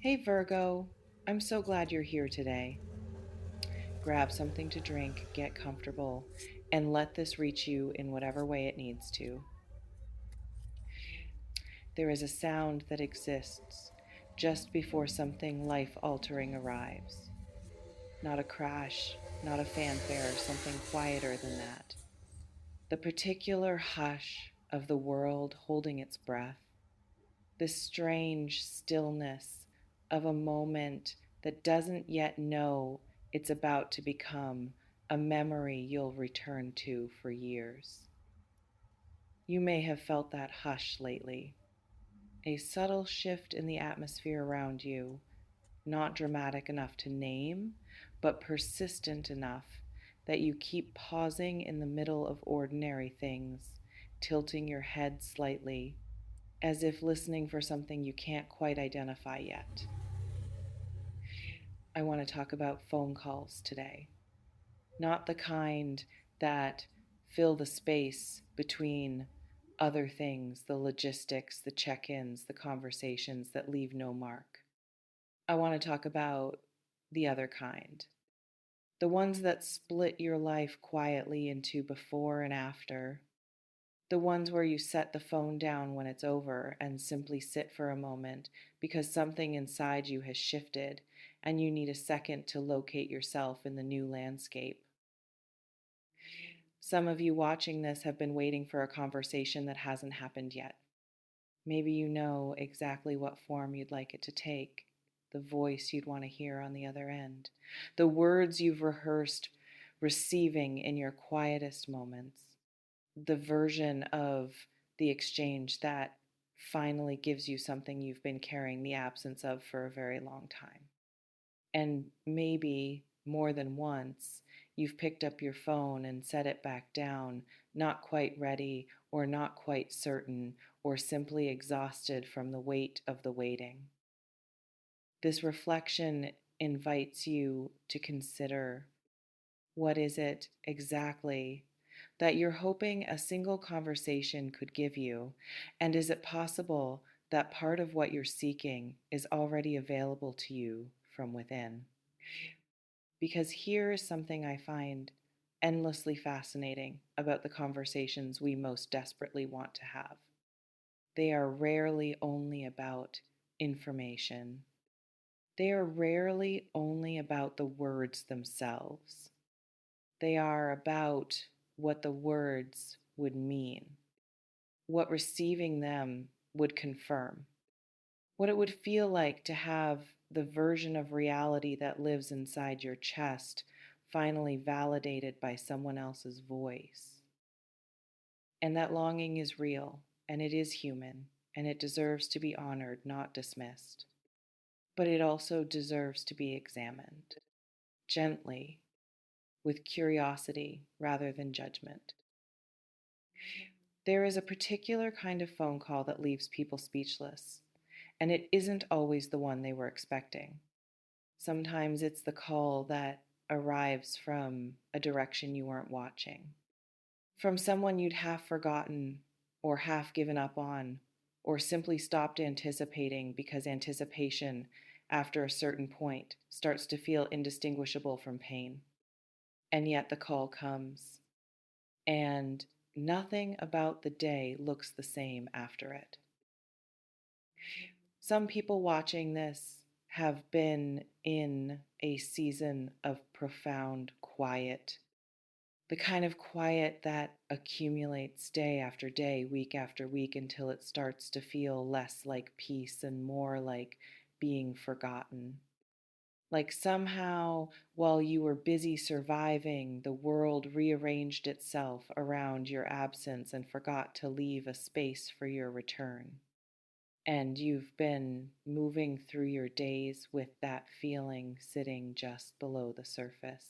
Hey Virgo, I'm so glad you're here today. Grab something to drink, get comfortable, and let this reach you in whatever way it needs to. There is a sound that exists just before something life altering arrives. Not a crash, not a fanfare, something quieter than that. The particular hush of the world holding its breath. This strange stillness of a moment that doesn't yet know it's about to become a memory you'll return to for years. You may have felt that hush lately, a subtle shift in the atmosphere around you, not dramatic enough to name, but persistent enough that you keep pausing in the middle of ordinary things, tilting your head slightly as if listening for something you can't quite identify yet. I want to talk about phone calls today, not the kind that fill the space between other things, the logistics, the check ins, the conversations that leave no mark. I want to talk about the other kind, the ones that split your life quietly into before and after, the ones where you set the phone down when it's over and simply sit for a moment because something inside you has shifted and you need a second to locate yourself in the new landscape. Some of you watching this have been waiting for a conversation that hasn't happened yet. Maybe you know exactly what form you'd like it to take, the voice you'd want to hear on the other end, the words you've rehearsed receiving in your quietest moments, the version of the exchange that finally gives you something you've been carrying the absence of for a very long time. And maybe more than once, you've picked up your phone and set it back down, not quite ready or not quite certain or simply exhausted from the weight of the waiting. This reflection invites you to consider, what is it exactly that you're hoping a single conversation could give you? And is it possible that part of what you're seeking is already available to you from within? Because here is something I find endlessly fascinating about the conversations we most desperately want to have. They are rarely only about information. They are rarely only about the words themselves. They are about what the words would mean, what receiving them would confirm, what it would feel like to have the version of reality that lives inside your chest finally validated by someone else's voice. And that longing is real, and it is human, and it deserves to be honored, not dismissed. But it also deserves to be examined gently, with curiosity rather than judgment. There is a particular kind of phone call that leaves people speechless, and it isn't always the one they were expecting. Sometimes it's the call that arrives from a direction you weren't watching, from someone you'd half forgotten or half given up on, or simply stopped anticipating because anticipation, after a certain point, starts to feel indistinguishable from pain. And yet the call comes, and nothing about the day looks the same after it. Some people watching this have been in a season of profound quiet, the kind of quiet that accumulates day after day, week after week, until it starts to feel less like peace and more like being forgotten. Like somehow, while you were busy surviving, the world rearranged itself around your absence and forgot to leave a space for your return. And you've been moving through your days with that feeling sitting just below the surface,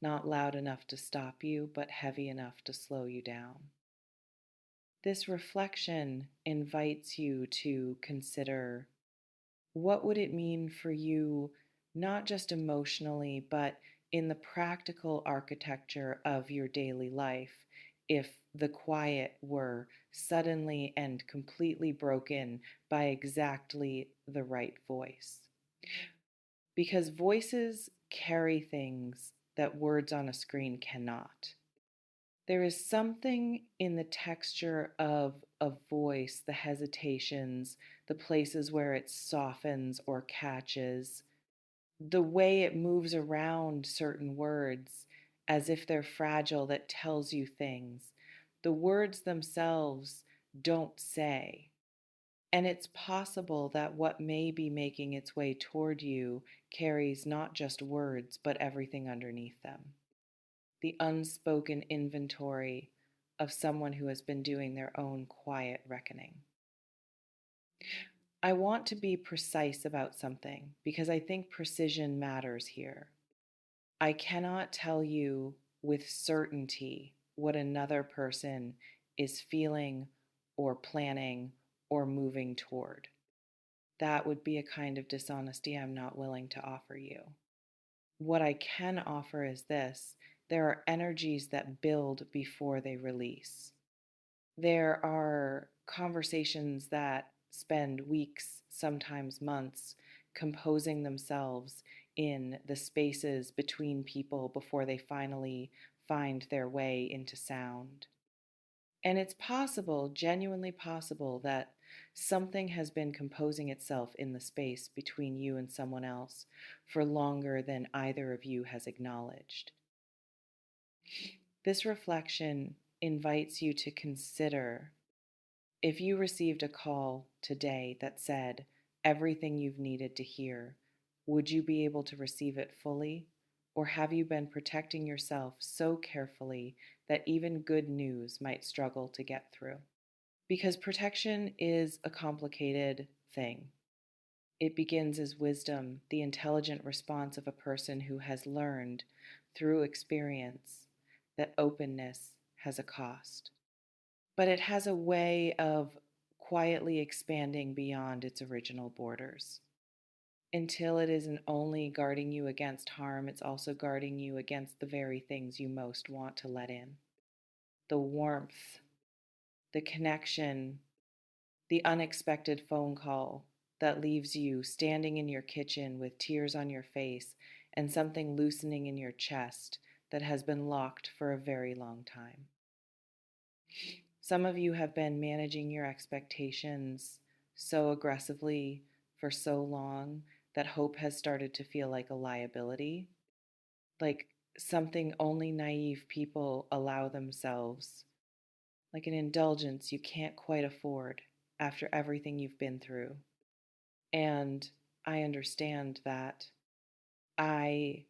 not loud enough to stop you, but heavy enough to slow you down. This reflection invites you to consider, what would it mean for you, not just emotionally, but in the practical architecture of your daily life, if the quiet were suddenly and completely broken by exactly the right voice? Because voices carry things that words on a screen cannot. There is something in the texture of a voice, the hesitations, the places where it softens or catches, the way it moves around certain words as if they're fragile that tells you things. The words themselves don't say. And it's possible that what may be making its way toward you carries not just words, but everything underneath them. The unspoken inventory of someone who has been doing their own quiet reckoning. I want to be precise about something because I think precision matters here. I cannot tell you with certainty what another person is feeling or planning or moving toward. That would be a kind of dishonesty I'm not willing to offer you. What I can offer is this: there are energies that build before they release. There are conversations that spend weeks, sometimes months, composing themselves in the spaces between people before they finally find their way into sound. And it's possible, genuinely possible, that something has been composing itself in the space between you and someone else for longer than either of you has acknowledged. This reflection invites you to consider: if you received a call today that said everything you've needed to hear, would you be able to receive it fully? Or have you been protecting yourself so carefully that even good news might struggle to get through? Because protection is a complicated thing. It begins as wisdom, the intelligent response of a person who has learned through experience that openness has a cost. But it has a way of quietly expanding beyond its original borders. Until it isn't only guarding you against harm, it's also guarding you against the very things you most want to let in: the warmth, the connection, the unexpected phone call that leaves you standing in your kitchen with tears on your face and something loosening in your chest that has been locked for a very long time. Some of you have been managing your expectations so aggressively for so long that hope has started to feel like a liability, like something only naive people allow themselves, like an indulgence you can't quite afford after everything you've been through. And I understand that. I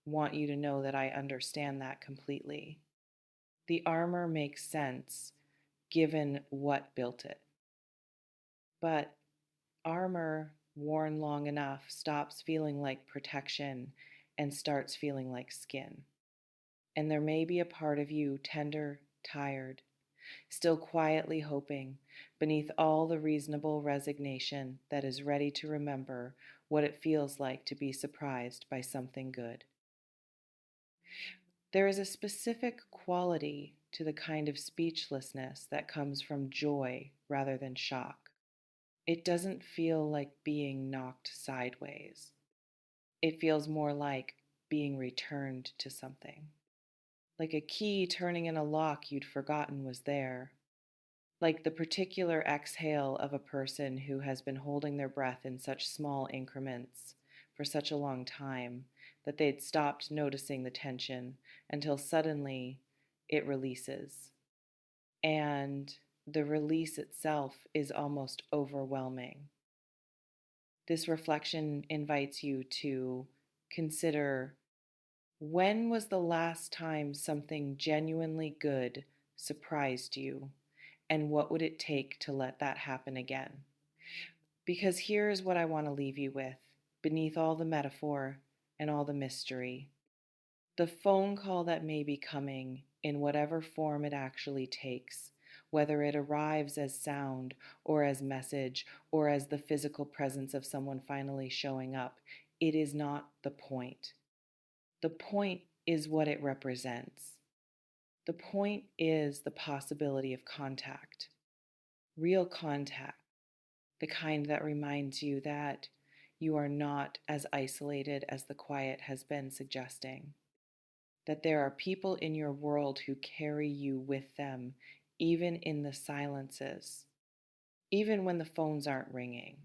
want you to know that I understand that completely. The armor makes sense given what built it. But armor worn long enough stops feeling like protection and starts feeling like skin. And there may be a part of you, tender, tired, still quietly hoping beneath all the reasonable resignation, that is ready to remember what it feels like to be surprised by something good. There is a specific quality to the kind of speechlessness that comes from joy rather than shock. It doesn't feel like being knocked sideways. It feels more like being returned to something. Like a key turning in a lock you'd forgotten was there. Like the particular exhale of a person who has been holding their breath in such small increments for such a long time that they'd stopped noticing the tension until suddenly it releases. And the release itself is almost overwhelming. This reflection invites you to consider: when was the last time something genuinely good surprised you, and what would it take to let that happen again? Because here is what I want to leave you with, beneath all the metaphor and all the mystery. The phone call that may be coming, in whatever form it actually takes, whether it arrives as sound or as message or as the physical presence of someone finally showing up, it is not the point. The point is what it represents. The point is the possibility of contact, real contact, the kind that reminds you that you are not as isolated as the quiet has been suggesting. That there are people in your world who carry you with them, even in the silences, even when the phones aren't ringing.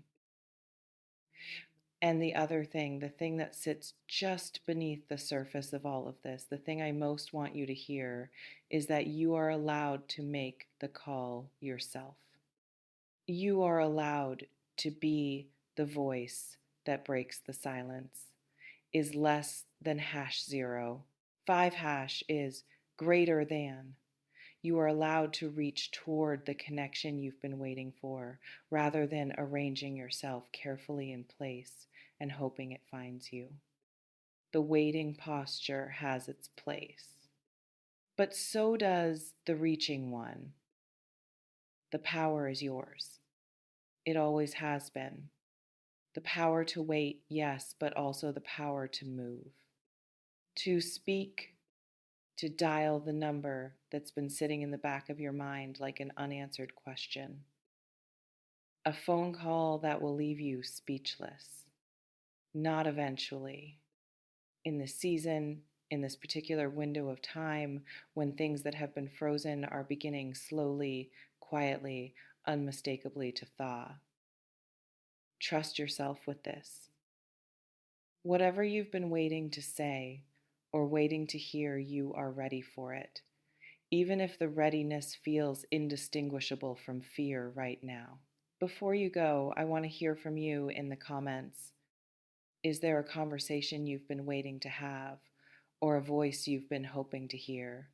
And the other thing, the thing that sits just beneath the surface of all of this, the thing I most want you to hear, is that you are allowed to make the call yourself. You are allowed to be the voice that breaks the silence, is less than #0. 5# is greater than. You are allowed to reach toward the connection you've been waiting for, rather than arranging yourself carefully in place and hoping it finds you. The waiting posture has its place. But so does the reaching one. The power is yours. It always has been. The power to wait, yes, but also the power to move. To speak, to dial the number that's been sitting in the back of your mind like an unanswered question. A phone call that will leave you speechless. Not eventually. In this season, in this particular window of time, when things that have been frozen are beginning slowly, quietly, unmistakably to thaw. Trust yourself with this. Whatever you've been waiting to say or waiting to hear, you are ready for it, even if the readiness feels indistinguishable from fear right now. Before you go, I want to hear from you in the comments. Is there a conversation you've been waiting to have, or a voice you've been hoping to hear?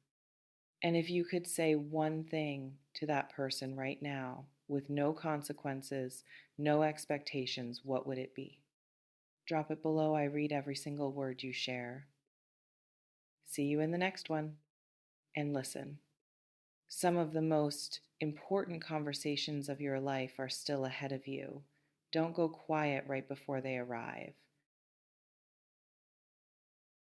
And if you could say one thing to that person right now, with no consequences, no expectations, what would it be? Drop it below. I read every single word you share. See you in the next one. And listen, some of the most important conversations of your life are still ahead of you. Don't go quiet right before they arrive.